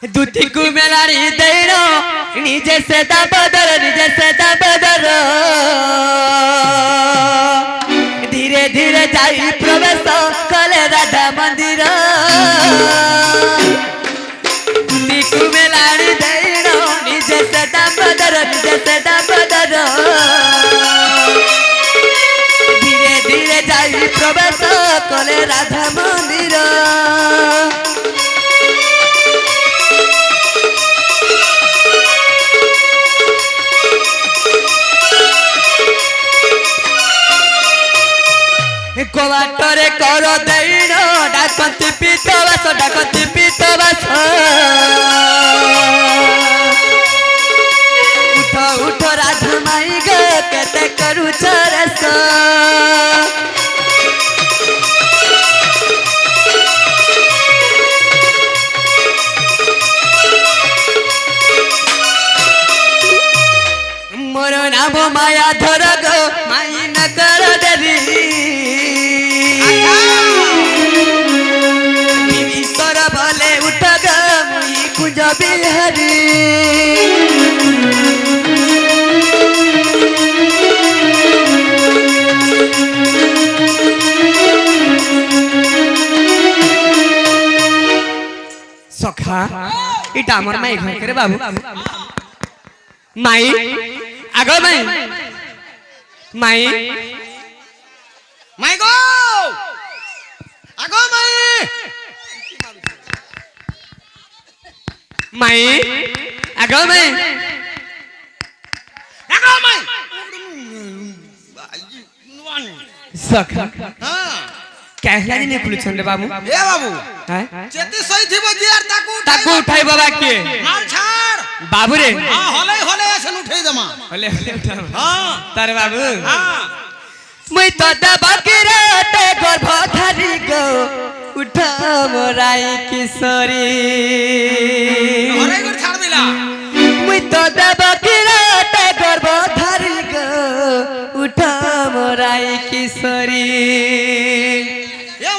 दूती को मेलारी देनो निजे से दाबदर धीरे धीरे जाई प्रवेश कले राधा मंदिर दूती को मेलारी देनो निजे से दाबदर धीरे धीरे जाई प्रवेश कले राधा मंदिर कोवाटरे करो दैनो डाकंती पीतवास उठो उठो राधा माई गे केते करू चरस मोर नाम माया धर गो माई न कर देवी ईश्वर भले उठ गई कुंज बिहारी सखा इटा हमर माई घर करे बाबू माई आगो माई माई माई गो आगो माई माई आगो माई सखा हां कहला दिन कुल छंडे बाबू ए बाबू हैं जेती सही थिबो जियार ताकू उठाई बाबा के मार छाड़ बाबू रे हां हले हले ऐसे उठाई दमा हले उठा हां तारे बाबू हां मुई तो दबा के राते गर्भ धरी गो उठा मोराई किशोरी हरे गुड़ छाड़ दिला मुई तो दबा के राते गर्भ धरी गो उठा मोराई किशोरी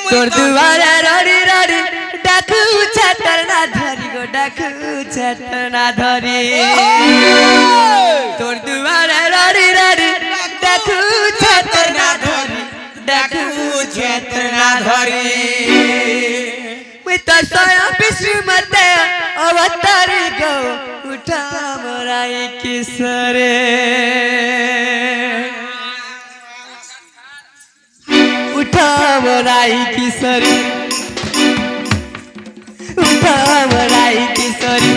तोर दुआरे रड़ी रड़ी डाकू छतर ना धरी गो डाकू छतर ना धरी तोर दुआरे रड़ी रड़ी डाकू छतर ना धरी डाकू छतर ना धरी मैं तो स्वयं विष्णु मते अवतारी गो उठा मोराई किशोरे उठा मोराई किशोरी उठा मोराई किशोरी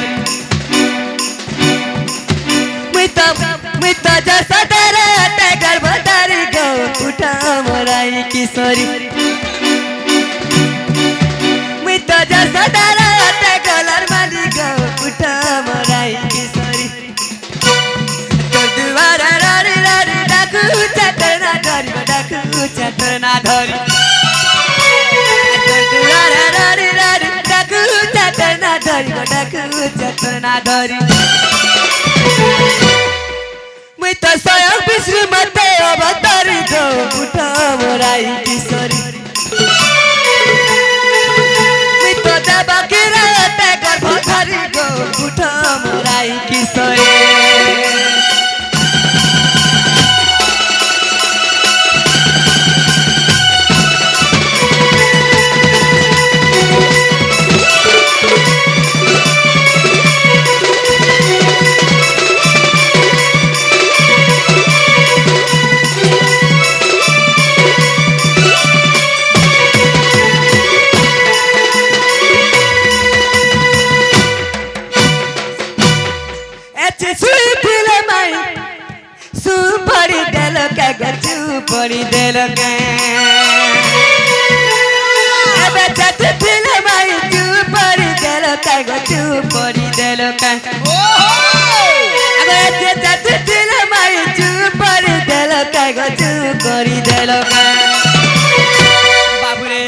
मैं तो जैसा तेरे ते गर्भधारी गो उठा मोराई किशोरी मैं तो जैसा तेरे ते कलर माली गो उठा मोराई किशोरी तो दुआरा रारी रारी डाकू छतर ना धरी डाकू छतर ना धरी तो दुआरा रारी रारी डाकू छतर ना धरी डाकू छतर ना धरी मैं तो स्वयं विष्णु मते अवतारी गो उठा मोराई किशोरी मैं तो देवा के राते गर्भ धरी गो उठा मोराई किशोरी पड़ी देल के अबे चट फिल माई तू पड़ी देल के तू पड़ी देल के अबे चट फिल माई तू पड़ी देल के तू पड़ी देल के बाबू रे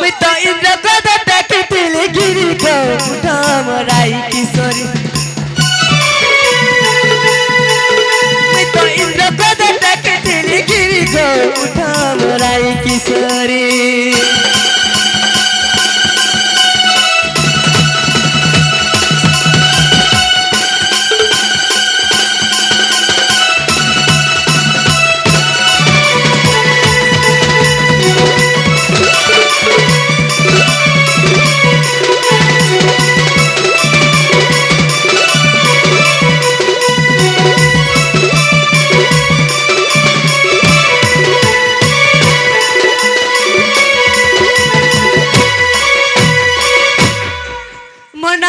मैं तो इंद्र को दत्ता के दिल गिरी को उठा मोराई किशोरी मैं तो इंद्र को दत्ता के दिल गिरी को उठा मोराई किशोरी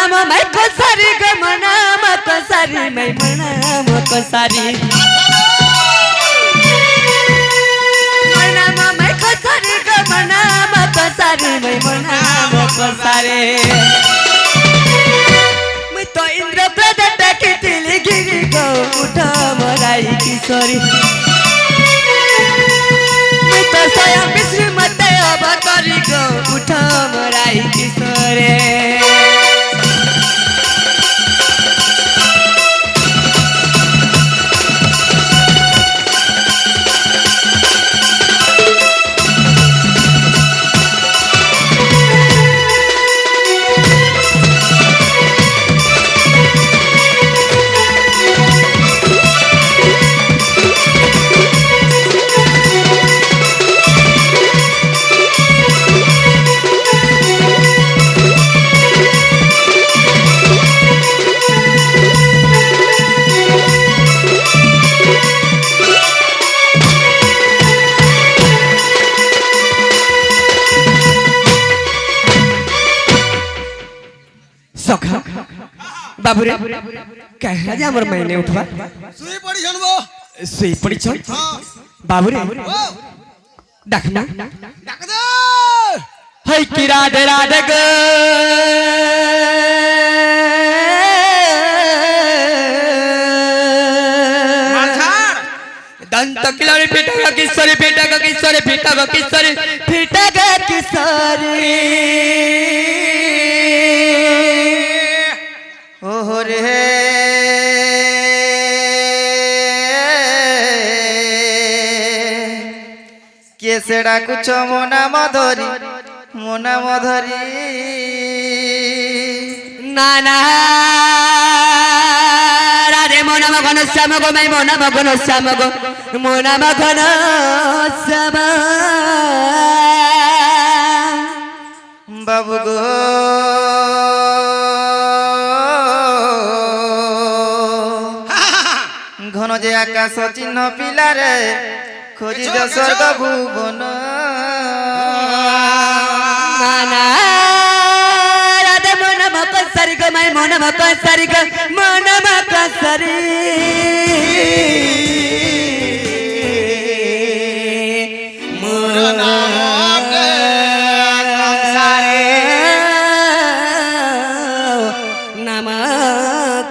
নাম মাই কসারি গো মোর নাম কসারি মাই মোর নাম কসারি মোর নাম মাই কসারি গো মোর নাম কসারি মাই মোর নাম কসারি মুই তো ইন্দ্রপ্রদ ডাকিতিলি গিরি গো উঠা মরাই কিশোরী মুই তো স্বয়ং বিষ্ণু মতে অবতারি গো উঠা মরাই কিশোরী सखा बाबूरे कहला जे हमर मैंने उठवा सुई पड़ी जनबो सुई पड़ी छन हां बाबूरे ओ देखना डाक दे है कि राधे राधे ग मालछाड़ दंत किलोरी पीटा किशोरी पीटा किशोरी पीटा किशोरी पीटा किशोरी ओहो रे केसड़ा कुछ मोना मधुरी नाना राधे मोना मगन श्याम गो मैं मोना मगन श्याम गो मोना मगन श्याम बाबू गो घन जे आकाश चिन्ह पिला रे खोजी दे स्वर्ग भुवन नाना राधे मोना मगन सरी गो मैं मोना मगन सरी गो मोना मगन सरी मोना नाम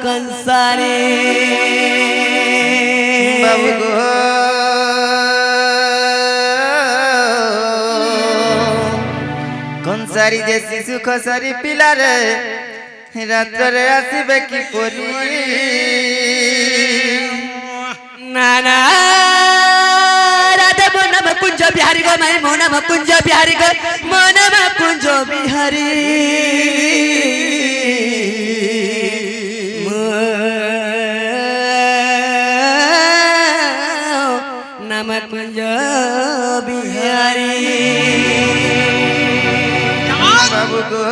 कंसारे बाबू गो कंसारी जे शिशु खसरी पिला रे रात्र रे आसीबे की परी नाना राधा मोनम कुंज बिहारी गो मैं मोनम कुंज बिहारी गो मोनम कुंज बिहारी नाम कुंज बिहारी बाबू गो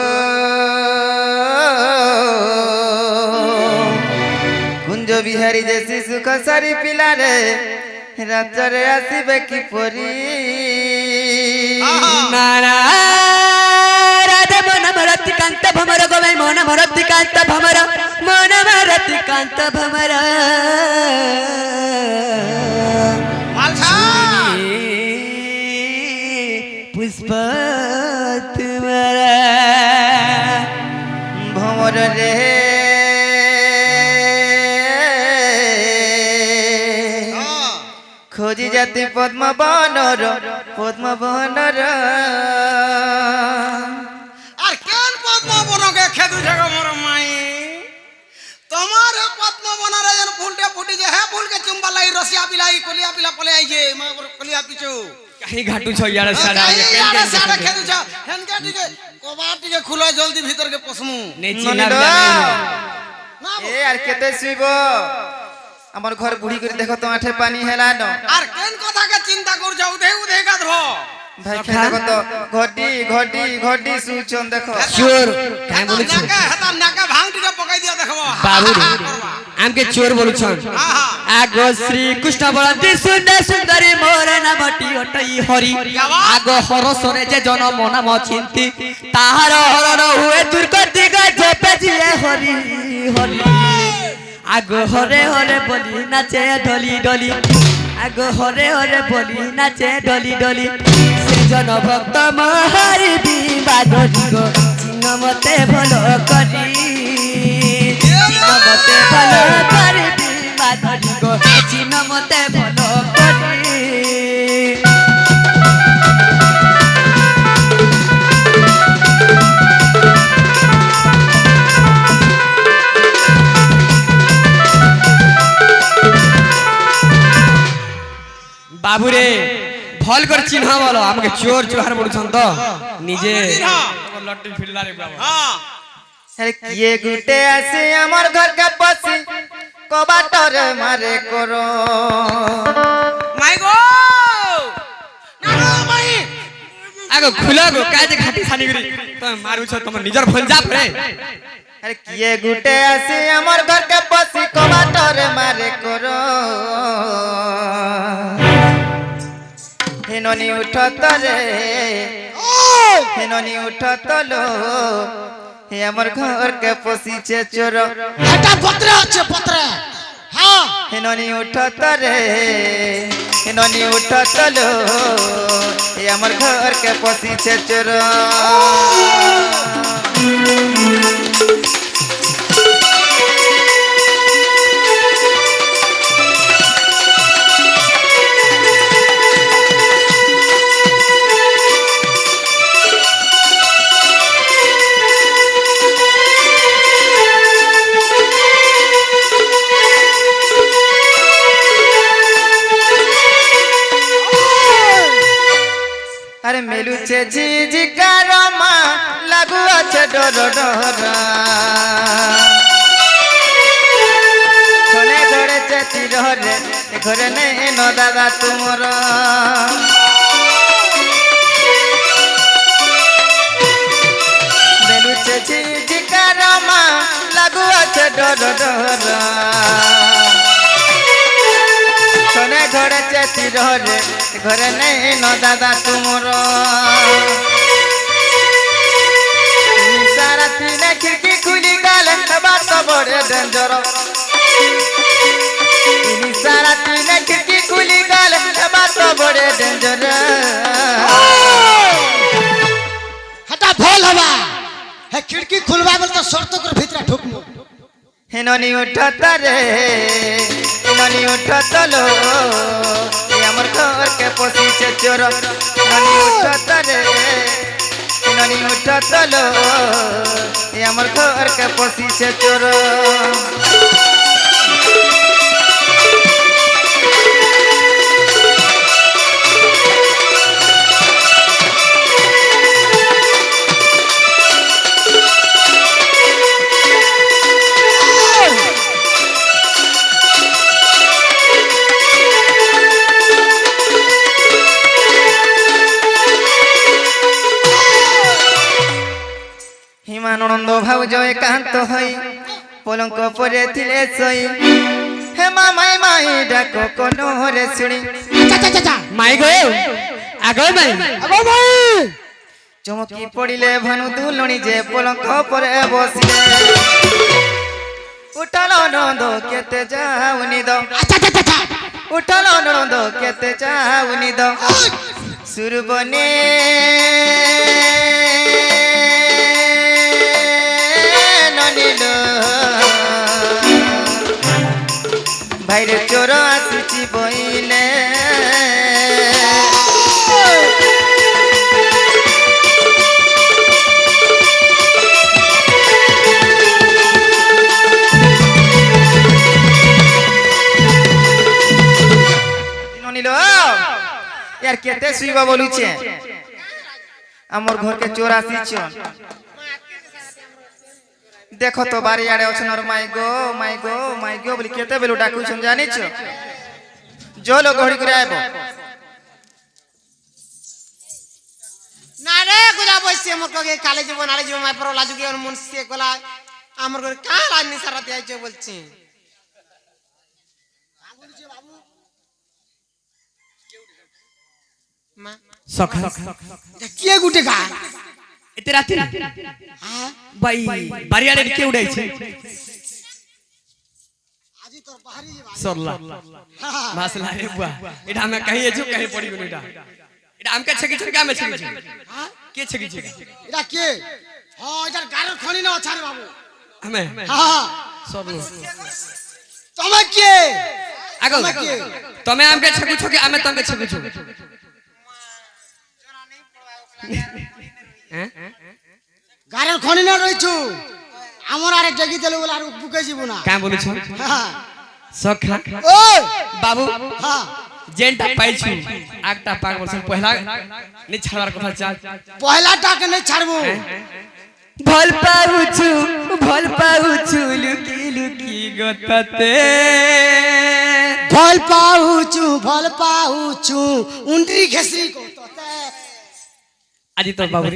कुंज बिहारी जे शिशु खसरी पिला रे रात्र रे आसीबे की परी नाना राधा मोनम रतिकांत भमर गो मैं मोनम रतिकांत भमर मोनम रतिकांत भमर मालछाड़ पुष्प तुम्हारा भमर रे हां खोजी जाति पद्म बनर আর কেন পদ্ম বনকে খেদু জায়গা মোর মাই তোমার পদ্ম বনারে যেন ফুলটা ফুটি যে হে ফুলকে চুম্বা লাই রসিয়া পিলাই কলিয়া পিলা পলে আইছে মা কলিয়া পিছু कहीं घाटू छो यार सारा আরে সাড়ে খেদু ছা হেনকা টিকে কবাট টিকে খুলো জলদি ভিতরকে পসমু नेची ननी ना दो। না ए यार केते सुइब हमर घर बुढ़ी कर देखो तो आठे पानी हेला न আর কেন কথাকে চিন্তা করছ উধে উধে গাধব भाई खे देखो तो घटी सुचन देखो चोर काय बोलू छ নাকা হাতা নাকা ভাঙ টিকে পকাই দিয়া দেখব बाबू रे आम के चोर बोलू छ हां हां আগো শ্রীকৃষ্ণ বলନ୍ତି সুন্দর সুন্দরী মোর নামটি অটই হরি আগো হরসরে যে জনম নাম চিন্তি তাহার হরণ হুয়ে দুর্গতি জপে জিয়ে হরি হরি আগো হরে হরে বলি নাচে ডলি ডলি আগো হরে হরে বলি নাচে ডলি ডলি সে জন ভক্ত মহারি দিবা ধরি গো চিহ্ন মতে ভালো করি চিহ্ন মতে ভালো করি দিবা ধরি গো চিহ্ন মতে ভালো করি বাবুরে ভাল করে চিহ্ন বলো আমাকে চোর চোহার বলছেন তো নিজে লট্টি ফিরলারে বাবা হ্যাঁ আরে কিয়ে গুটে আসে আমার ঘর কে পশি কবাটরে মারে করো মাই গো না না মাই আগো খুলা গো কাজে খাটি সানি করি তুমি মারুছ তোমার নিজের ফোন যা রে আরে কিয়ে গুটে আসে আমার ঘর কে পশি কবাটরে মারে করো হেননি উঠত রে হেননি উঠত লো হে আমার ঘর কে পশিছে চোর এটা পত্রে আছে পত্রে হ্যাঁ হেননি উঠত রে হেননি উঠত লো হে আমার ঘর কে পশিছে চোর আরে মেলুছে ঝিঝিকার মা লাগু আছে ডর ডরা ছনে ধরেছে তীরে ঘরে নেই ন দাদা তুমর মেলুছে ঝিঝিকার মা লাগু আছে ডর ডরা ছনে ধরেছে তীরে ঘরে নেই ন দাদা তুমর সারা তিনে খিড়কি খুলি গেলে বাত বড়ে ডেঞ্জর সারা তিনে খিড়কি খুলি গেলে বাত বড়ে ডেঞ্জর হটা ভুল হবা হে খিড়কি খুলবা বল তো শর্ত করে ভিতরে ঢুকমু হেননি উঠত রে হেননি উঠত লো আমার ঘর কে পশিছে চোর হেননি উঠত রে হেননি উঠত লো আমার ঘর কে পশিছে চোর হিমানন্দ ভাউজ একান্ত হই পলঙ্ক পরে থিলে সই হে মামাই মাই ডাক কোন রে শুনি চা চা চা চা মাই গো আগো মাই আগো ভাই চমকি পড়িলে ভানু দুলনি যে পলঙ্ক পরে বসিলে উঠল নন্দ কেতে যাউনি দ চা চা চা চা উঠল নন্দ কেতে যাউনি দ সুরবনে ননিল ভাইরে চোর আসিছি বইলে ননিল यार केते सुइबा बोलुचे हमर घर के चोर आसीछ देखो तो बारी आड़े अछन माई गो बोली केते बेलु डाकू छन जानि छ जो लो घड़ी करे आबो না রে গুজা বসছে মোর কগে কালে জীবন আলে জীবন মাই পরলা যুগে মন সে গলা আমার ঘরে কাল আনি সারাতে আইছে বলছি মা সখা কে গুটে গা এতে রাতে ভাই বাড়িয়াড়ে কে উড়াইছে আজি তোর বাহারি সরলা মাসলা রে বুয়া এটা আমি কহিয়েছো কহে পড়ি গনি এটা আমকে ছেকি ছেকি আমি ছেকি কে ছেকি ছেকি এটা কে এটার গাড়ির খনি না ছাড় বাবু আমি হ্যাঁ সরলো তুমি কে আগো তুমি আমকে ছেকি ছেকি আমি তোমাকে ছেকি ছেকি হ্যাঁ গাড়ির খনি না রইছু আমার আরে ডেগি দেলে বলে আর বুকে যাব না কাম বলেছ হ্যাঁ সখা ও বাবু হ্যাঁ যেনটা পাইছু একটা পাক বলছেন পহলা নি ছাড়ার কথা চাল পয়লা টাকা নেই ছাড়বো ভাল পাউছু লুকি লুকি গতাতে ভাল পাউছু উন্ডি ঘেসরি করতে আজি তোর বাবু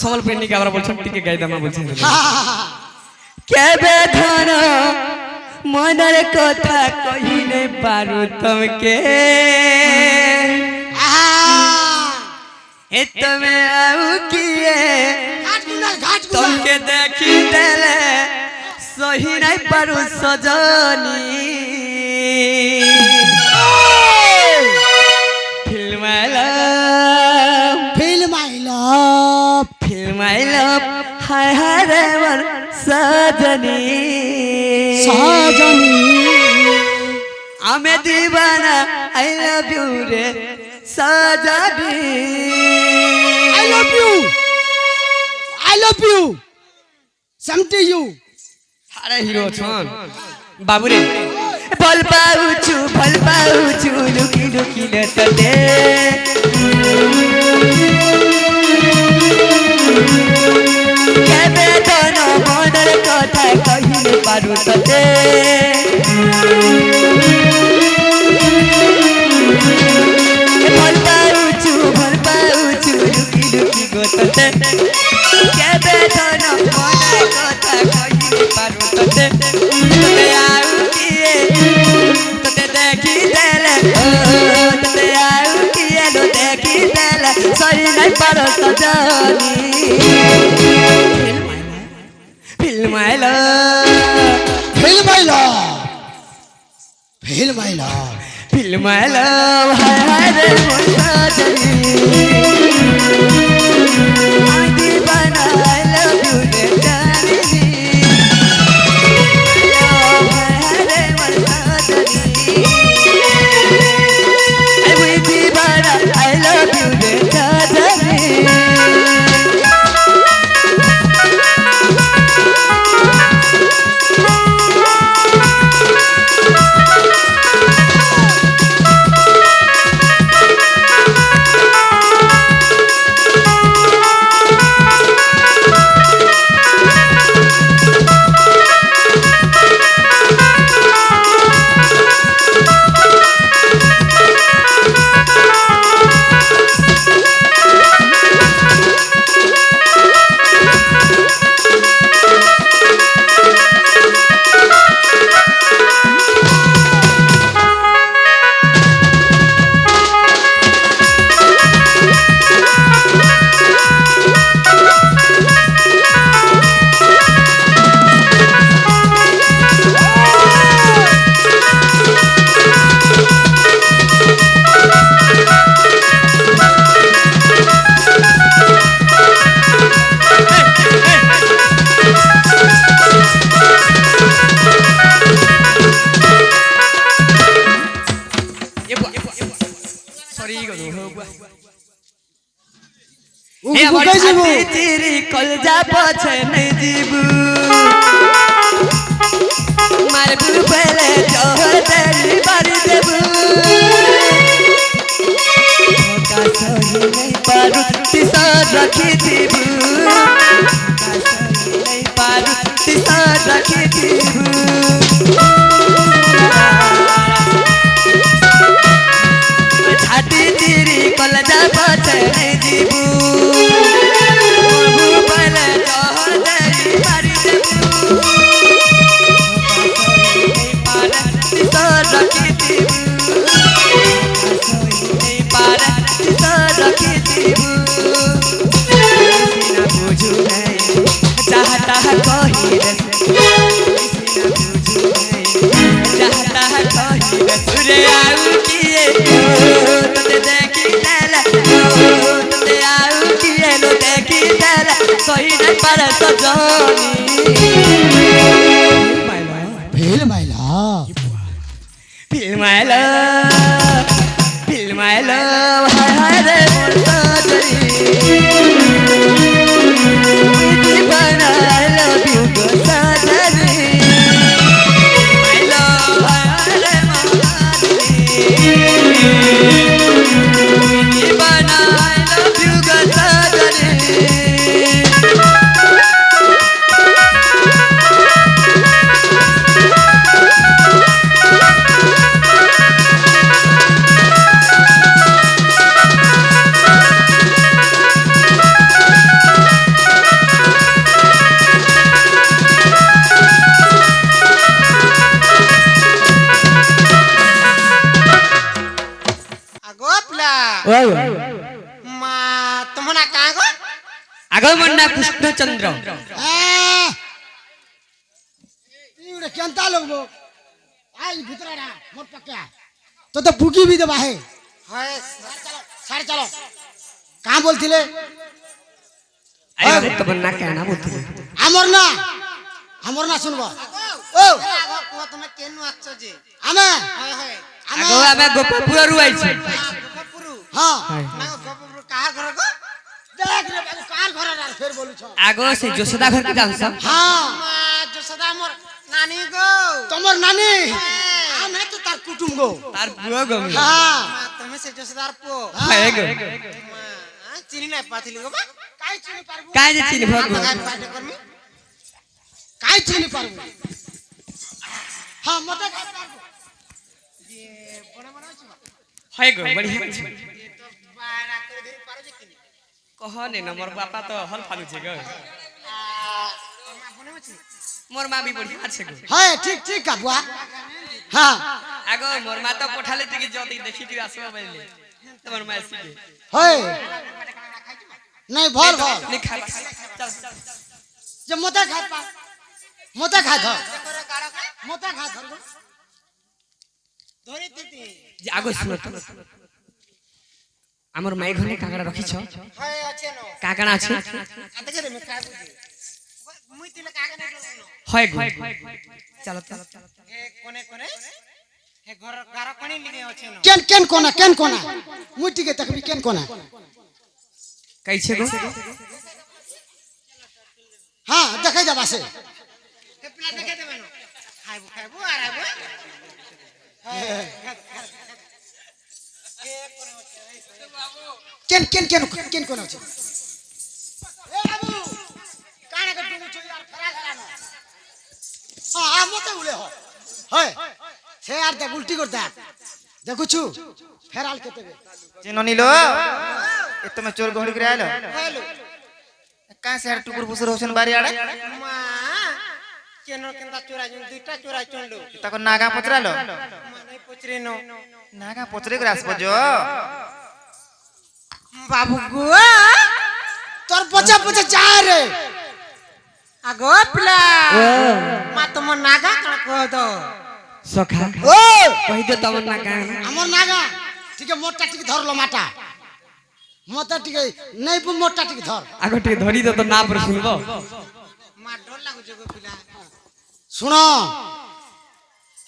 সম্বলপুরি নিকে আবার বলছেন টিকে গাই দামা বলছেন হ্যাঁ কেবে ধন মনের কথা কহি নাই পারু তোমাকে এ তুমি আউ কিয়ে তোমাকে দেখি দেলে সহি নাই পারু সজনী ফিল মাই লাভ হায় হায় রে মন সজনী আমি দিবানা আই লাভ ইউ রে Sajani I love you. Same to you. আরে হিরো ছন বাবুরে ভাল পাউছু লুকি লুকি নেততে কেবে ধন মনের কথা কহিলে পারু ততে ভাল পাউছু লুকি লুকি গততে কেবে ধন মনের কথা কহিলে পারু ততে তোতে আউ কিয়ে তোতে দেখি দেলে তোতে আউ কিয়ে নো দেখি দেলে সরি নাই পারো সজনী ফিল মাই লাভ হায় হায় রে মন সজনী আমি দিবানা আই লাভ ইউ রে জানি I love you, চিরি কলজা পছে নাই জীবু মারবু পেলে জহরি বাড়ি দেবু ওটা সহি নাই পারু তিসর রাখি দিবু সহি নাই পারু তিসর রাখি দিবু ছাতি চিরি কলজা পছে নাই জীবু Para পারে সজনী ফেল মাইলা ফিল্মাইলো ফিল্মাইলো হায় হায় রে মোর সজনী দিবানা আই লাভ ইউ গো সজনী ফিল্মাইলো হায় হায় রে মোর সজনী দিবানা আই লাভ ইউ গো সজনী আগো পিলা মা তোমার না কাঁ গো আগমন না কৃষ্ণচন্দ্র ইউরে কেনতা লগবো আই ভিতরে না মোর পাকে তো তো বুকি भी দেবা হে হয় সাড়ে চলো কাঁ বলছিলে আরে তোমার না কেন বলছিলে আমর না শুনবো ও আগো কো তুমি কেন আসছো যে আমে হয় হয় আগো আমি গোপালপুরରୁ আইছি গোপুরু হ্যাঁ না গোপুরু কার ঘর গো দেখ রে বাবু কার ঘরে আর ফের বলুছ আগো সেই যশোদা ঘরকে জানছ হ্যাঁ মা যশোদা মোর নানি গো তোমার নানি আমি তো তার কুটুম গো তার পুরো গমি হ্যাঁ মা তুমি সে যশোদার পো হয় গো মা চিনি নাই পাথিলি গো বা কাই চিনি পারবো কাই যে চিনি ভগ কাই পাইতে করমি কাই চিনি পারবো হ্যাঁ মতে কাই পারবো হয় গো বড়ি হইছে তো বাড়া করে ধরি পারো যে কিনি কহনে না মোর বাপা তো হল ফালুছে গো মা বনে আছে মোর মা বি বড়ি আছে গো হ্যাঁ ঠিক ঠিক কাবুয়া হ্যাঁ আগো মোর মা তো পঠালে থেকে যদি দেখি তুই আসবা বলে তোমার মা আসবে হয় নাই ভল ভল নে খা চল যে মতে খাই পা মতে খাই ধর করে কাড়া কা মতে খাই ধর গো। ধরি দিতি যে আগো শুনো তো আমার মাই ঘরে কাকড়া রাখিছ হয় আছে নো কাকড়া আছে আতে করে মে খাই বুঝি মুই তিলে কাগে নাই গলো হয় গো চলো চলো হে কোনে কোনে হে ঘর গার কোনে লিগে আছে নো কেন কোনা মুই টিকে তাকবি কেন কোনা কাইছে গো হ্যাঁ দেখাই যাবা সে হে প্লা দেখে দেবে নো খাইবো আর আইবো কেন কোনা আছে এ বাবু কানে কে টুকু চই আর ফেরা ফেরা না হ্যাঁ মতে উলে হয় সে আর দেখ উল্টি কর দেখ দেখুছু ফেরাল কেতে চিনো নিল এ তুমি চোর গহড়ি করে আইলো হ্যালো কাঁ সে আর টুকুর ফুসুর হোসেন বাড়ি আড়ে মা কেন কেনটা চোরাই দুইটা চোরাই চন্ডু তখন নাগা পচরালো মানে পচরে নো নাগা পচরে করে আসবো যো বাবু গো তোর পচা যা রে আগো পিলা মা তোমার নাগা কাণ কহ দো সখা ও কই দে তোমার না কান আমার নাগা ঠিক মোটটা ঠিক ধরলো মাটা মতে ঠিক নাই মোটটা ঠিক ধর আগো টিকে ধরি তো না পরে শুনবো মা ডর লাগুছে গো পিলা শুনো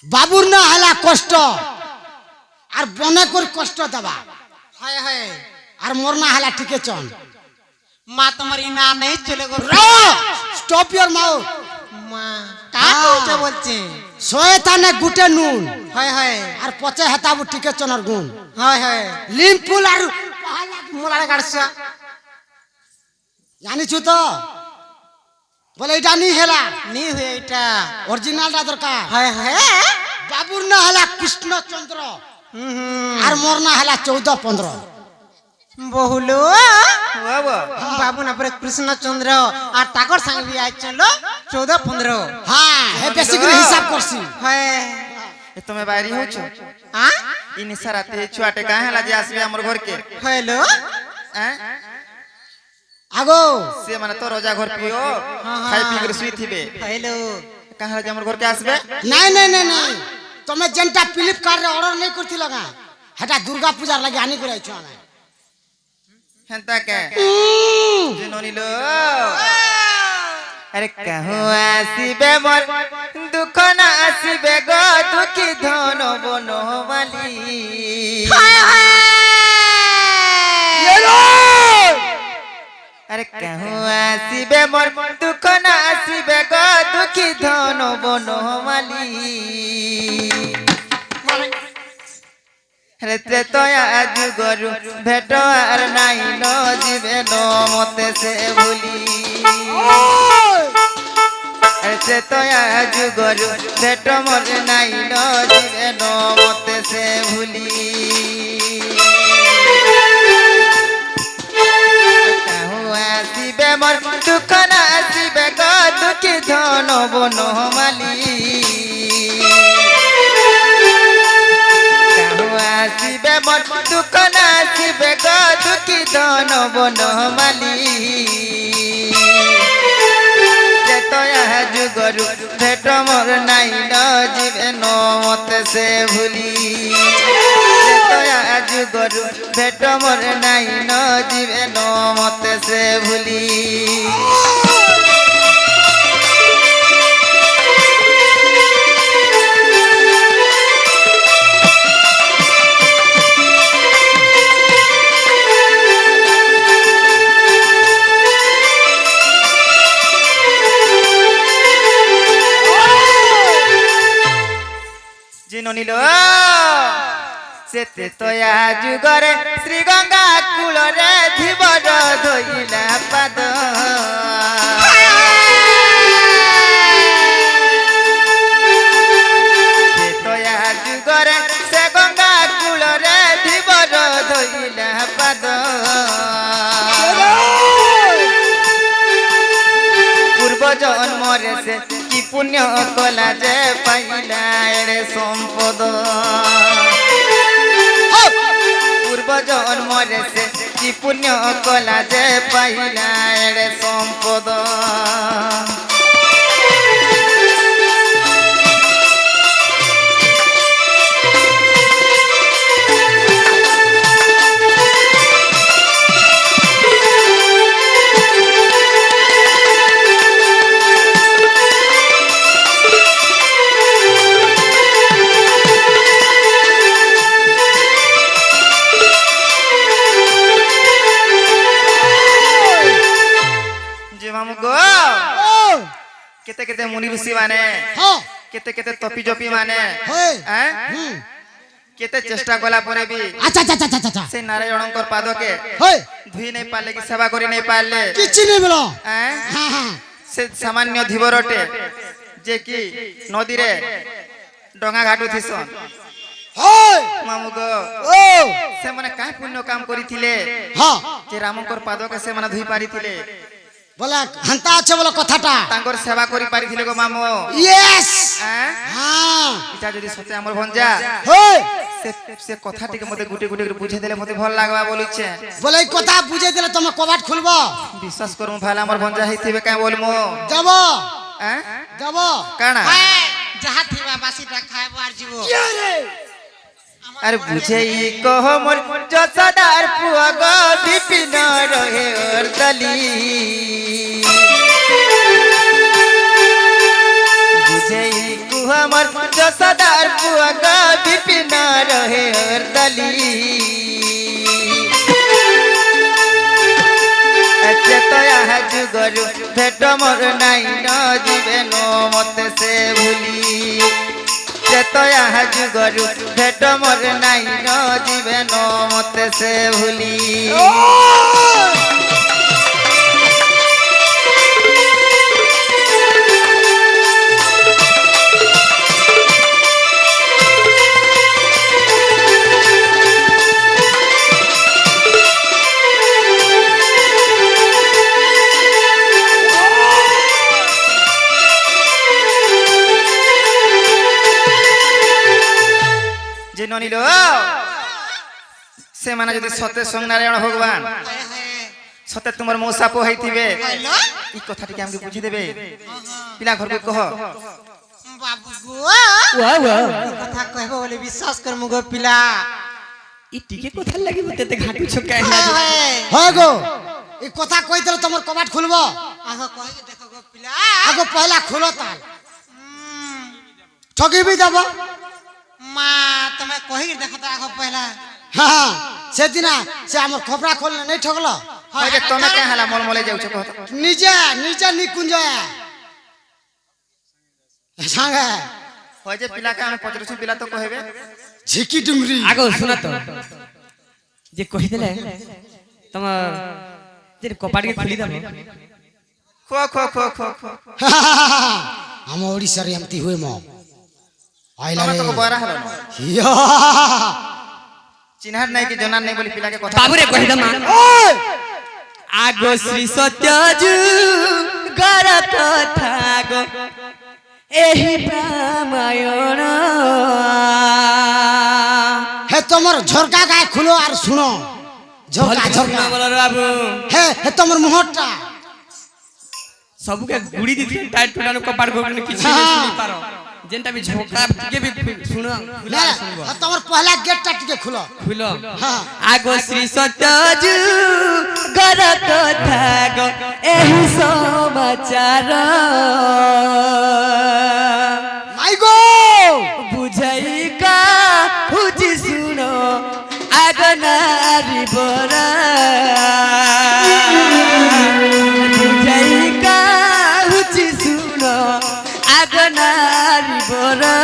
বাবুর না হলা কষ্ট আর বনে করে কষ্ট দেবা হয় হয় আর মোর না হলা ঠিক চন মা তোমার ইনা নেই চলে গো স্টপ ইওর মাউথ মা কা কইছে বলছে শয়তানে গুটে নুন হয় হয় আর পচে হেতাবু ঠিক চনার গুণ হয় হয় লিম্পুল আর মোলারে গাড়ছা জানিছু তো বলে এটা নি হেলা নি হয়ে এটা অরিজিনালটা দরকার হয় হয় বাবুর না হলা কৃষ্ণচন্দ্র হুম আর মোর না হলা 14-15 বহুলো বাবা বাবু না পরে কৃষ্ণচন্দ্র আর তাকর সঙ্গে বি আইছলো 14-15 হ্যাঁ হে বেশি করে হিসাব করছি হয় এ তুমি বাইরে হচ্ছো হ্যাঁ ইনি সারাতে ছুয়াটে কাঁ হেলা যে আসবে আমার ঘরকে হ্যালো হ্যাঁ আগো সে মানে তো রোজা ঘর পিও খাই পি করে শুই থিবে হ্যালো কাঁ হেলা যে আমার ঘরকে আসবে নাই তুমি যেনটা ফ্লিপকার্ট রে অর্ডার নাই করছিল না হেটা দুর্গা পূজার লাগি আনি করে আইছো না হেনতা কে যে ননিল আরে কাহু আসিবে মোর দুঃখ না আসিবে গো দুঃখী ধন বনমালী আরে কাহু আসিবে মোর দুঃখ না আসিবে গো দুঃখী ধন বনমালী রে তয়া যুগরু ভেট আর নাই ন জীবে ন মতে সে ভুলি রে তয়া যুগরু ভেট মোর নাই ন জীবে ন মতে সে ভুলি কাহু আসিবে মোর দুঃখ না আসিবে গো দুঃখী ধন বনমালী আসিবে মোর দুঃখ না আসিবে গো দুঃখী ধন বনমালী তয়া যুগরু ভেট মোর নাই ন জীবে ন মতে সে ভুলি তয়া যুগরু ভেট মোর নাই ন জীবে ন মতে সে ভুলি ননিল সেতে তয়া যুগরে শ্রী গঙ্গা কূলরে ধীবর ধইলা পাদ সে তয়া যুগরে সে গঙ্গা কূলরে ধীবর ধইলা পাদ পূর্ব জন্মরে সে কি পুণ্য কলা যে পাইলা এড়ে সম্পদ পূর্ব জন্মরে সে কি পুণ্য কলা যে পাইলা এড়ে সম্পদ কেতে কেতে মুনি ঋষি মানে কেতে কেতে তপি জপি মানে কেতে চেষ্টা কলা পরে বি আচ্ছা আচ্ছা আচ্ছা আচ্ছা সেই নারায়ণঙ্কর পাদকে ধুই নাই পারলে কি সেবা করি নাই পারলে কিছু নেই বলো সে সামান্য ধীবরটে যে কি নদীরে ডঙা ঘাটু থিসন মামু গো সে মানে কাই পুণ্য কাম করিଥିଲେ যে রামঙ্কর পাদকে সে মানে ধুই পারিଥିଲେ বলে হান্তা আছে বলে কথাটা তাঙ্কর সেবা করি পারিଥିଲେ গো মামু ইয়েস এটা যদি সত্যি আমার ভঞ্জা সে কথাটিকে মতে গুটে গুটে করে বুঝে দিলে মতে ভাল লাগবা বলিছে বলে এই কথা বুঝে দিলে তোমার কবাট খুলবো বিশ্বাস করমু ভালো আমার ভঞ্জা হইতিবে কাই বলমু যাব যাব কানা যাহা থিবা বাসিটা খাইবো আর জীব আর বুঝেই কহ মোর যশোদার পুয়া গো বিপিন রহে অর্দলি বুঝেই কহ মোর যশোদার পুয়া গো বিপিন রহে অর্দলি তয়া যুগরু ভেট মোর নাই ন জীবে ন মতে সে ভুলি তয়া যুগরু ভেট মোর নাই ন জীবে ন মতে সে ভুলি যে ননিল সে মানে যদি সত্য সং নারায়ণ ভগবান সত্য তোমার মৌসাপ হইতিবে এই কথাটিকে আমাকে বুঝি দেবে পিলা ঘরকে কহ বাবু গো কথা কইবো বলে বিশ্বাস করমু গো পিলা ই টিকে কথা লাগি বতে ঘাটু ছকা হয় গো এই কথা কইতলে তোমার কবাট খুলবো আহ কই দেখো গো ପିଲା ଆଗ ପହଲା ଖୋଲ ତାଲ ଠକି ବି ଦେବ ମା ତମେ କହିକି ଦେଖ ତ ଆଗ ପହଲା ହଁ ସେଦିନ ସେ ଆମର ଖପରା ଖୋଲନେ ନେଇ ଠକଲ হয় যে তুমি কে হালা মলমলে যাউছ কহ তো ନିଜେ ନିଜେ ନିକୁଞ୍ଜ ସାଙ୍ଗେ হয় যে পিলাকে আমি পচরছু পিলা তো কইবে ঝিকি ডুমরি আগে শুনা তো যে কহিদেলে তোমার যে কপাটকে খুলি দেব খো খো খো খো খো ଆମ ଓଡ଼ିଶାରେ ଏମିତି ହୁଏ ମ ଆଇଲା তুমি রে তো বয়রা হলো না ইয়া। চিনহার নাই কি জনার নাই বলি পিলাকে কথা বাবুরে কহিদমা ওই আগো শ্রী সত্যজু গর কথা গো এহি রামায়ণ হে তোমার ঝরকা গায়ে খুলো আর শুনো ঝরকা ঝরকা বল বাবু হে হে তোমার মুহরটা ସବୁକେ ଗୁଡ଼ି ଦେଇଥିଲେ ଟାଇଟ୍ ଟୁଟାনো କପାଟ ଗୋବନି କିଛି ହଁ। ନାଇଁ ଶୁଣି ପାର ଯେନ୍ଟା ବି ଝୋକା ଟିକେ ବି ଶୁଣ ନା হে তোমার পহলা গেটটা টিকে খুলো খুল হ্যাঁ। আগো শ্রী সত্যজু গর কথা গো এহি সমাচার মাই গো বুঝাই কা হুজি শুন আগ নারী বরা বুঝাই কা হুজি শুন আগ নারী বরা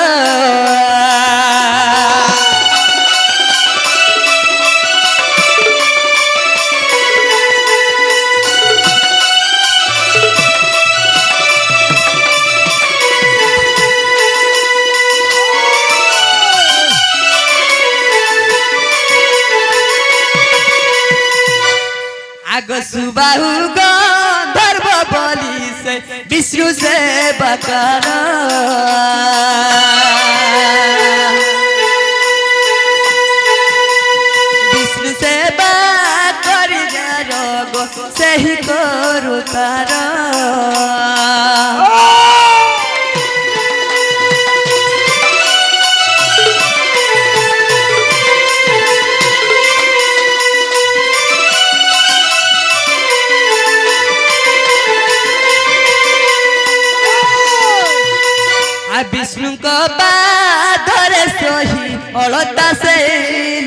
আগ সুবাহু গন্ধর্ব বলি সে বিষ্ণু সে বকর বিষ্ণু সেবা করি রোগ সেই করু তার বিষ্ণুଙ୍କ ପାଦରେ ସହି ଅଳତା ସେ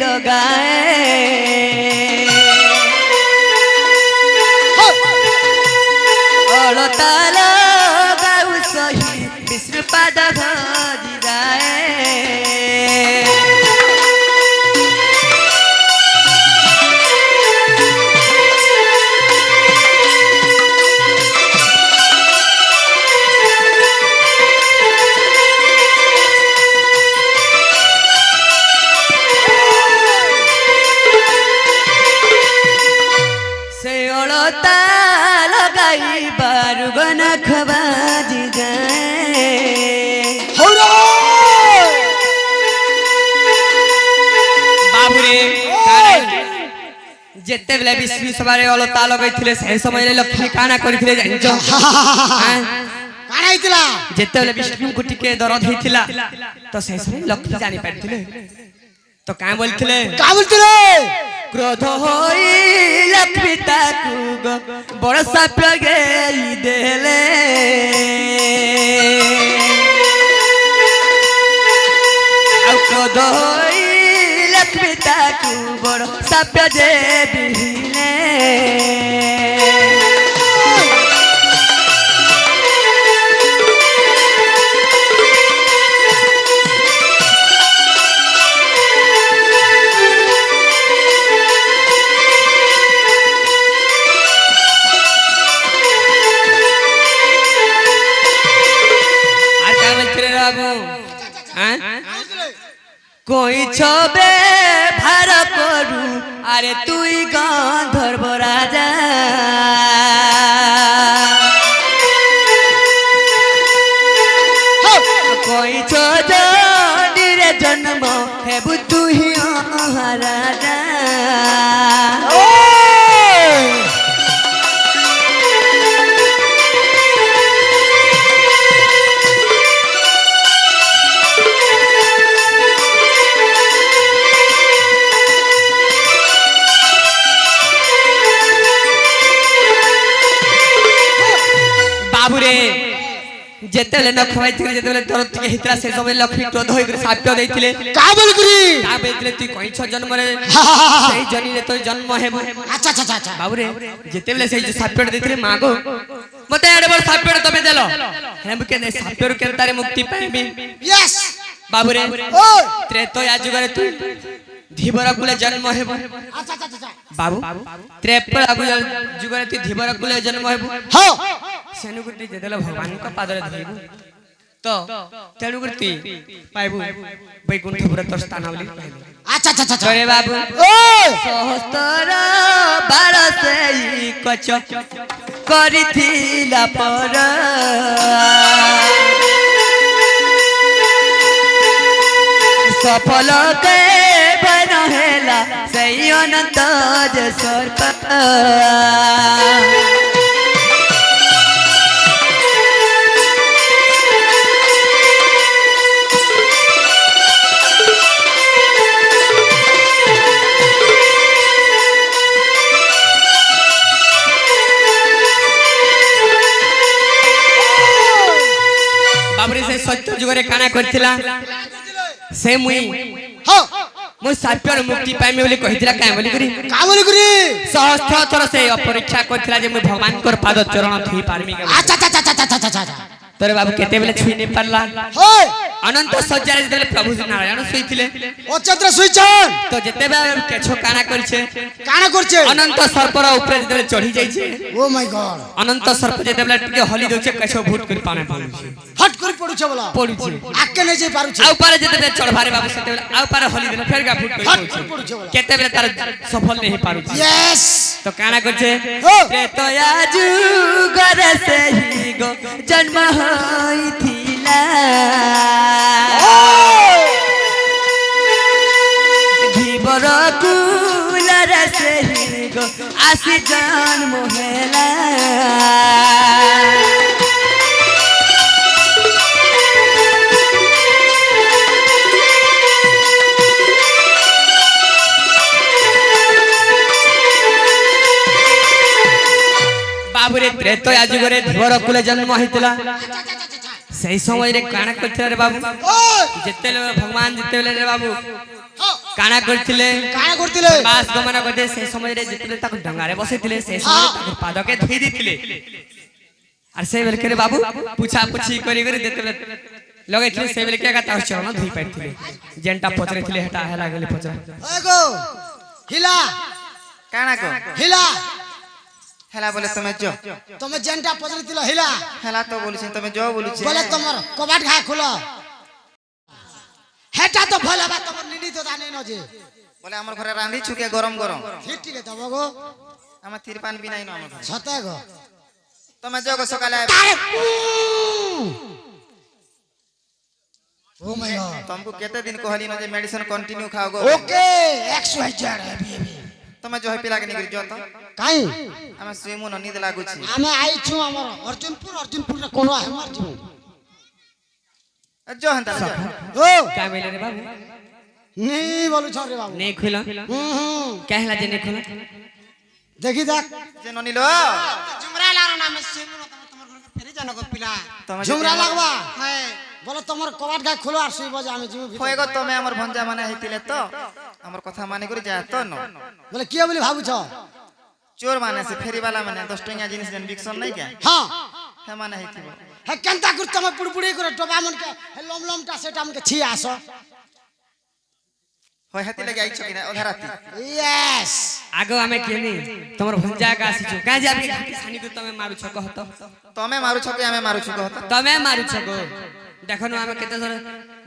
ଲଗାଏ ଅଳତା ଲଗାଉ ସହି ବିଷ୍ଣୁ ପାଦ ଧରି ଯାଏ ସେ ଅଳତା ଲଗାଇବାରୁ ଗନଖ ବାଜି ଯାଏ হৌরা ବାବୁରେ ଯେତେବେଳେ ବିଷ୍ଣୁ ସଭାରେ ଅଳତା ଲଗାଇଥିଲେ ସେ ସମୟରେ ଲକ୍ଷ୍ମୀ କାଣା କରିଥିଲେ ଜାଣିଛ ଆଁ? କାଣା ହେଇଥିଲା ଯେତେବେଳେ ବିଷ୍ଣୁଙ୍କୁ ଟିକେ ଦରଦ ହେଇଥିଲା ତ ସେ ସମୟରେ ଲକ୍ଷ୍ମୀ ଜାଣିପାରିଥିଲେ ତ କାଁ ବୋଲିଥିଲେ କା বলছিলে କ୍ରୋଧ ହୋଇ ଲକ୍ଷ୍ମୀ ତାକୁ ବଡ଼ ସାପ ଗେଇ ଦେଲେ ଆଉ କ୍ରୋଧ ହୋଇ ଲକ୍ଷ୍ମୀ ତାକୁ ବଡ଼ ସାପ ଦେବିଲେ আর কা বলছিলে রে বাবু হ্যাঁ কই ছবে ভার করু আরে তুই গন্ধর্ব রাজা কই ছোটরে জন্ম হেবু তুই রাজা বাবুরে যেতেলে ন খোয়াইছিলে যেতেলে তোর থেকে হিতরা সে সময় লক্ষ্মী ক্রোধ হই করে সাপ্য দেইছিলে কা বলি করি তা বেতলে তুই কইছ জন্মরে সেই জনিরে তোর জন্ম হেব আচ্ছা আচ্ছা আচ্ছা বাবুরে যেতেলে সেই যে সাপ্যটা দেইছিলে মা গো মতে এড়ে বড় সাপ্যটা তুমি দেলো হেম কেনে সাপ্যর কেনতারে মুক্তি পাইবি ইয়েস বাবুরে ওই ত্রেতয়া যুগরে তুই ধীবর কুলে জন্ম হেব আচ্ছা আচ্ছা আচ্ছা বাবু ত্রেপড়া যুগরে তুই ধীবর কুলে জন্ম হেব হ্যাঁ সেনু গুটি যেতেলে ভগবানଙ୍କ পাদরে ধরিবু তো তেণু করে তুই পাইবু বৈকুণ্ঠপুরে তোর স্থান বলি পাইবু আচ্ছা আচ্ছা আচ্ছা রে বাবু ওই সহস্তর বারসেই কচ করিথিলা পর সফল কে বন হেলা সেই অনন্ত যে সর্প বাবুরে সে সত্য যুগরে কানা করছিলা সে মুই হ্যাঁ মুই সাপ্যর মুক্তি পাইমি বলি কহিছিলা কাই বলি করি কা বলি করি সহস্র থর সে অপরীক্ষা করছিলা যে মুই ভগবানଙ୍କର পাদ চরণ থুই পারমি কে আচ্ছা আচ্ছা আচ্ছা আচ্ছা আচ্ছা আচ্ছা তোরে বাবু কেতে বেলে ছুই নি পারলা হয় অনন্ত সজ্জারে যেতে প্রভু নারায়ণ শুইছিলে ও চন্দ্র সুইচন তো যেতে বেলে কেছো কানা করছে কানা করছে অনন্ত সর্পর উপরে যেতে চড়ি যাইছে ও মাই গড অনন্ত সর্প যেতে বেলে টিকে হলি দউছে কেছো ভূত করে পানে পড়ুছে ফট করে পড়ুছে বলা পড়ুছে আকে নেই যাই পারুছে আউ পারে যেতে বেলে চড়ভারে বাবু সেতে বেলে আউ পারে হলি দেলে ফের গা ভূত করে ফট পড়ুছে করে পড়ুছে বলা কেতে বেলে তার সফল নেই পারুছে ইয়েস তো কানা করছে ও ত্রেতয়া যুগরে সেই গো জন্ম হইছিলা ধীবর কুলরে সেই গো আসি জন্ম হেলা বাবুরে ত্রেতয়া যুগরে ধীবর কুলে জন্ম হইছিলা সেই সময় রে কানা করছিল রে বাবু ওই যেতেলে ভগবান যেতেলে রে বাবু কানা করছিলে কানা করতিলে বাস গমন করতে সেই সময় রে যেতেলে তাকে ডঙ্গারে বসাইছিলে সেই সময় তাকে পাদকে ধুই দিছিলে আর সেই বেলকে রে বাবু পুছা পুছি করি করি যেতেলে লগাইছিলে সেই বেলকে একা তার চরণ ধুই পাইছিলে যেনটা পচরেছিলে হেটা হেলা গলি পচরা ওই গো হিলা কানা কো হিলা হেলা বলে তুমি যো তুমি যেনটা পছরিছিল হিলা হেলা তো বলিছে তুমি যো বলিছে বলে তোমার কবাট ঘা খুলো হেটা তো ভাল হবে তোমার নিনি তো জানে না যে বলে আমার ঘরে রাঁধি ছুকে গরম গরম ঠিক ঠিক দেব গো আমার তিরপান বিনাই না আমার ঘরে সতে গো তুমি যো গো সকালে ও মাই গড तुमको केते दिन कहली न जे मेडिसिन कंटिन्यू खाओ गो ओके 100 हेवी हेवी তুমি जो है पिला के निकल जो तो काई আমি সুইমু ন নিদ লাগুছি আমি আইছু আমার অর্জুনপুর রে কোন আছে অর্জুন जो हंता जो ও কা মেলে রে বাবু নি বলু ছরে বাবু নেই খুলো হুম कहला जे নেই খুলো দেখি দেখ যে ননিলো जुमरा लारो ना मैं सेम ना তোমার ঘর ফেরি জানো গো পিলা তুমি ঝুমরা লাগবা হ্যাঁ বলে তোমার কবাট ঘা খুলো আর শুই বজে আমি জিমু হয়ে গো তুমি আমার ভঞ্জা মানে হইতিলে তো আমার কথা মানে করে যা তো ন বলে কি বলি ভাবুছ চোর মানে সে ফেরিবালা মানে 10 টাকা জিনিস দেন বিকশন নাই কে হ্যাঁ হে মানে হইতিব হে কেনতা করতে আমি পুড়পুড়ি করে টবা মনকে হে লমলমটা সেটা আমাকে ছি আসো হয় হাতি লাগি আইছ কিনা অধারাতি ইয়েস आगो हमें केनी तमर भंजा का आसी छु काहे जे आपके घाटी सानी को तमे मारू छको हतो তুমি মারু ছকে আমি মারু ছক হতো तमे मारू छको देखो न हमें केते सर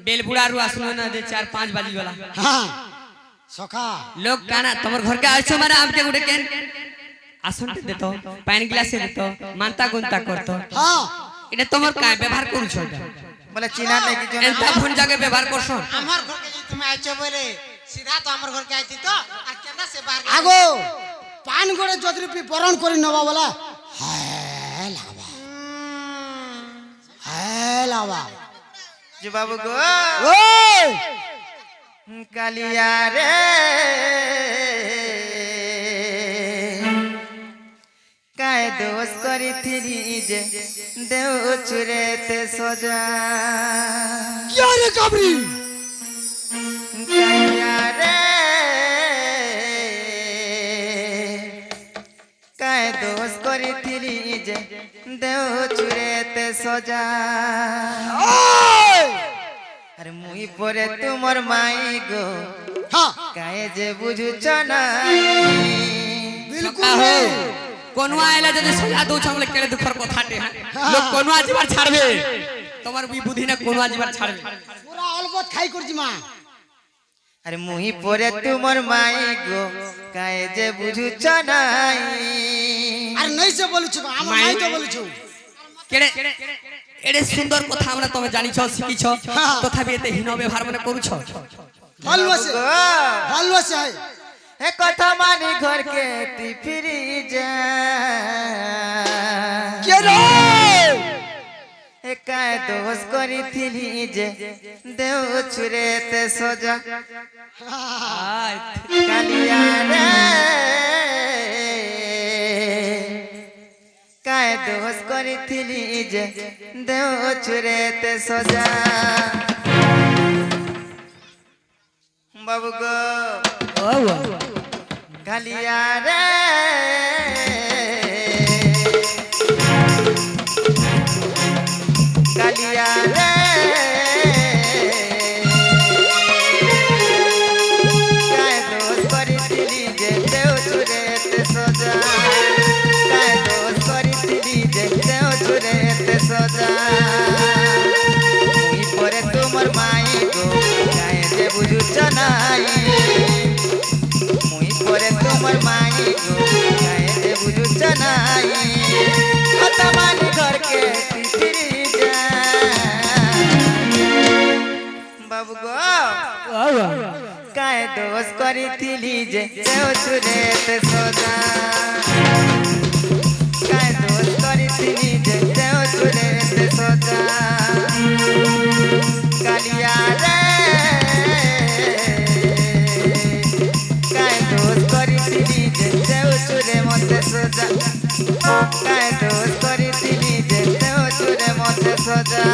बेल बुड़ारू आसनो न दे 4-5 बाजी वाला হ্যাঁ সখা लोग काना तमर घर के आइछो माने हमके गुडे केन आसन देतो पानी ग्लास देतो मानता गुनता करतो হ্যাঁ এটা তোমার কায় ব্যবহার করছো এটা বলে চিনা নাই কি জন এন্তা ভঞ্জাকে ব্যবহার করছো আমার ঘর কে যদি তুমি আইছো বলে সিধা তো আমার ঘর কে আইতি তো আর কেনা সে বার আগো পান করে যদ্রূপী বরণ করে নেবা বলা হ্যাঁ লাগবা হ্যাঁ লাগবা যে বাবু গো ওই কালিয়া রে কায় দোষ করিছিলি যে দেও চুরেতে সজা কি রে কাবরি কাইয়া রে কায় দোষ করিছিলি যে দেও চুরেতে সজা আরে মুই পরে তোমার মাই গো হ্যাঁ কায়ে যে বুঝুছ না बिल्कुल কাহো नहीं কোনवा আইলা যদি সজা দউছ আমলে কেড়ে দুঃখর কথাটে লোক কোনवा জীবার ছাড়বে তোমার বি বুদ্ধি না কোনवा জীবার ছাড়বে पूरा अलबत खाई करजी मां আরে মুই পরে তোমার মাই গো কায়ে যে বুঝুছ নাই আর नहीं से बोलू छु हम नहीं तो बोलू छु কেড়ে এড়ে সুন্দর কথা আমরা তুমি জানিছ শিখিছ তথাপি এতে হীন ব্যবহার মনে করুছ हलवा से গো, हलवा से है এ কথা মানি ঘর কে তি ফিরি যা के रे এ কায় দোষ করিছিলি যে দেও চুরেতে সজা আয় কালিয়া রে কায় দোষ করিছিলি যে দেও চুরেতে সজা বাবু গো ও কালিয়া রে কালিয়া রে কায় দোষ করিছিলি যে দেও চুরেতে সজা কায় দোষ করিছিলি যে দেও চুরেতে সজা মুই পরে তোমার মাই গো কায়ে যে বুঝুছ নাই মুই পরে তোমার মাই গো কায়ে যে বুঝুছ নাই কথা মানি ঘরকে ফিরি যা বাবু গো কায়ে দোষ করিছিলি যে দেও চুরেতে সজা কায়ে দোষ করিছিলি যে দেও চুরেতে সজা কালিয়া রে কায়ে দোষ করিছিলি যে দেও চুরে মতে সজা কায়ে দোষ করিছিলি যে দেও চুরে মতে সজা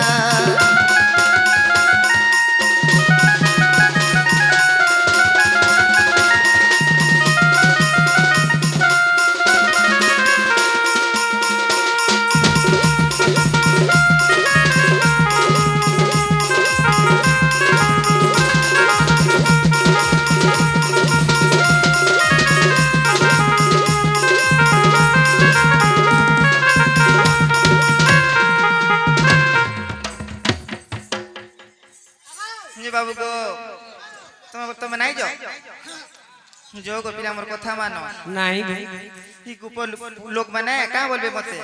জি বাবু গো তুমি নাই যাও যোগ পিলা মোর কথা মানো নাই ই গুপ লোক মানে কা বলবে মতে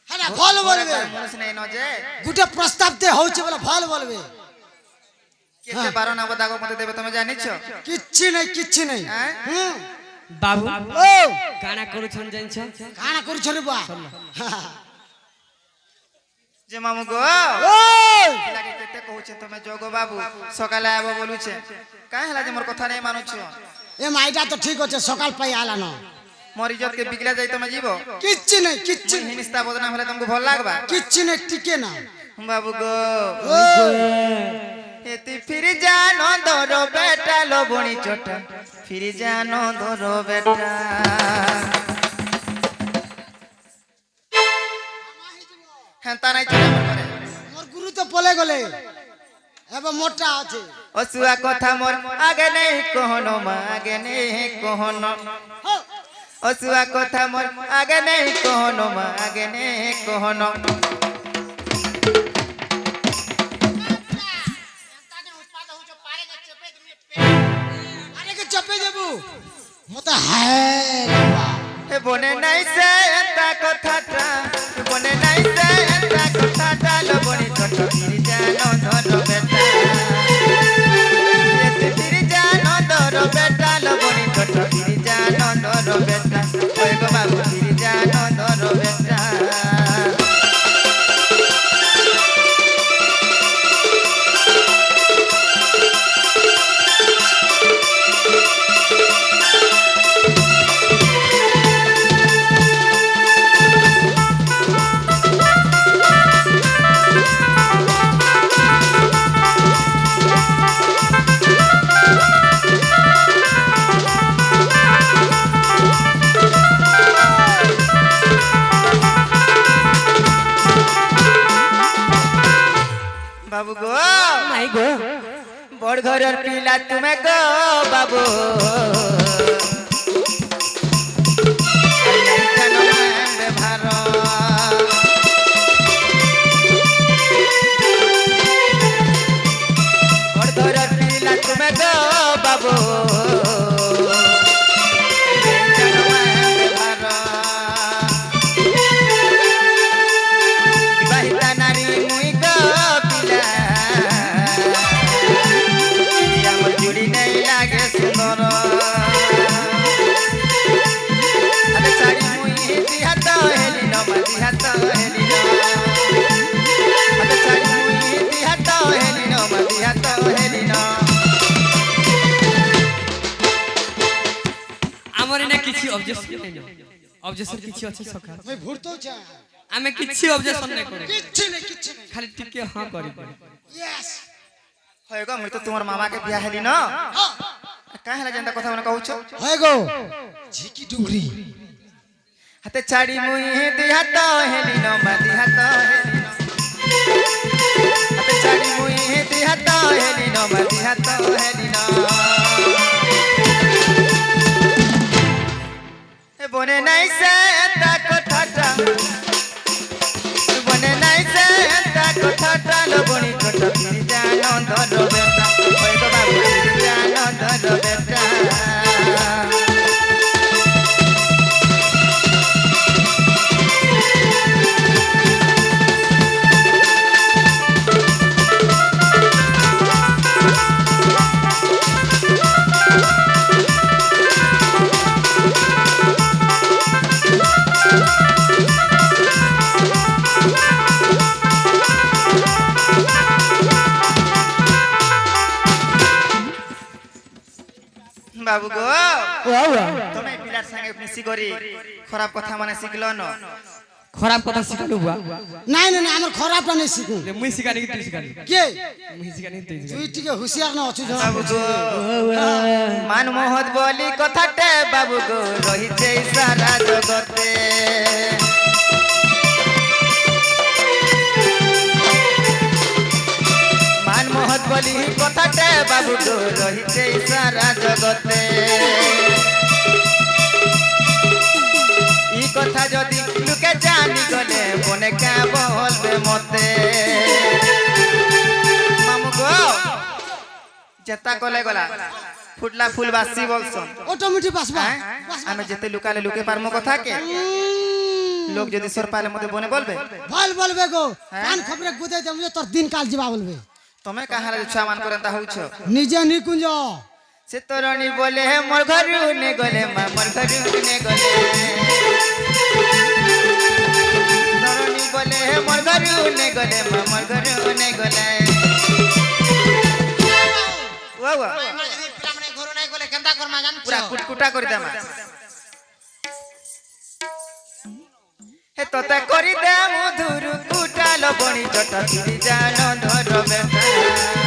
হ্যাঁ ভাল বলবে মানুষ নাই ন যে গুটে প্রস্তাব তে হচ্ছে বলে ভাল বলবে কেতে বারো না বদাগো মতে দেবে তুমি জানিছ কিচ্ছি নাই হ্যাঁ? হুম বাবু ও কানা করুছন জানিছ কানা করছ রে বা যে মামু গো ও লাগে কেতে কହୁছে তুমি যোগ বাবু সকালে আইব বলুছে কাই হলা যে মোর কথা নাই মানুছ এ মাইটা তো ঠিক আছে সকাল পাই আলানো মোর ইজ্জত কে বিগলা যাই তুমি জীব কিচ্ছি নাই হিনিস্তা বদনাম হলে তোমাকে ভাল লাগবা কিচ্ছি নাই টিকে না বাবু গো ও এতি ফিরি জানো ধরো বেটা লবণী চটা ফিরি জানো ধরো বেটা হ্যাঁ তা নাই চলে আমার ঘরে মোর গুরু তো পলে গলে এবার মোটা আছে অসুয়া কথা মোর আগে নেই কহনো মা আগে নেই কহনো অসুয়া কথা মোর আগে নেই কহনো মা আগে নেই কহনো আরে কে চপে দেবু মতে হ্যাঁ বাবা হে বনে নাই সে এতা কথাটা বনে নাই সে এতা কথাটা লবণী ছোট ফিরি জানো ধরো বেটা এতে ফিরি জানো ধরো বেটা লবণী ছোট ফিরি জানো ধরো বেটা ওই গো বাবু ফিরি জানো ধরো বেটা মোর ঘরের পিলা তুমি গো বাবু ভার মোর ঘরের পিলা তুমি গো বাবু বিবাহিতা নারী মুই গো পিলা আমার জুড়ি নেই লাগে সুন্দর আরে চারি মুই দিহাত হেলি ন দিহাত হেলি ন আরে চারি মুই দিহাত হেলি ন দিহাত হেলি ন আমার এনে কিছু অবজেকশন নাই অবজেকশন কিছু আছে সকাল আমি ভুরতো চা আমি কিছু অবজেকশন নাই করে কিচ্ছু নেই কিচ্ছু নেই খালি টিকে হ্যাঁ করি ইয়েস হয় গো মুই তো তোমার মামাকে বিয়া হেলি ন কাহ হেলা যেন্তা কথা মনে কହୁছ হয় গো ঝিকি ডুংরি হাতে ছাড়ি মুই দিহাত হেলি ন দিহাত হেলি ন হাতে ছাড়ি মুই দিহাত হেলি ন দিহাত হেলি ন এ বনে নাই সে তা কথাটা বনে নাই সে তা কথাটা লবণী কথা ফিরি জানো ধর বেটা ওই তো বাবু ফিরি জানো ধর বেটা বাবু গো তুমি পিলার সঙ্গে মিশি করি খারাপ কথা মানে শিখলো ন খারাপ কথা শিখালো বুয়া নাই নাই নাই, আমার খারাপটা নেই শিখুন মুই শিখানি কি তুই শিখানি কে মুই শিখানি তুই শিখানি তুই টিকে হুঁশিয়ার না অচু জনা বাবু গো মান মোহত বলি কথাতে বাবু গো রহিছে সারা জগতে মান মোহত বলি কথাতে বাবু গো রহিছে সারা জগতে ই কথা যদি লোকে জানি গলে বনে কে বলবে মতে মামু গো যেতা কলে গলা ফুটলা ফুল বাসি বলছন অটোমেটিক বাসবা আমি যেতে লুকালে লুকে পারমো কথা কে লোক যদি সর পালে মতে বনে বলবে ভাল বলবে গো কান খবরে গুদাই দে তোর দিন কাল যাবা বলবে তুমি কাহারে ছুয়া মান করে তা হউছ নিজে নিকুঞ্জ সে তরণী বলে হে মোর ঘরু নে গলে মা মোর ঘরু নে গলে তরণী বলে হে মোর ঘরু নে গলে মা মোর ঘরু নে গলে ওয়া ওয়া আমরা যদি পিলামানে ঘরে নাই গলে কেনতা করমা জানছো পুরা কুটকুটা করে দেমা হে তোতে করি দে মধুর কুটা লবণী জটা ফিরি জানো ধর বেটা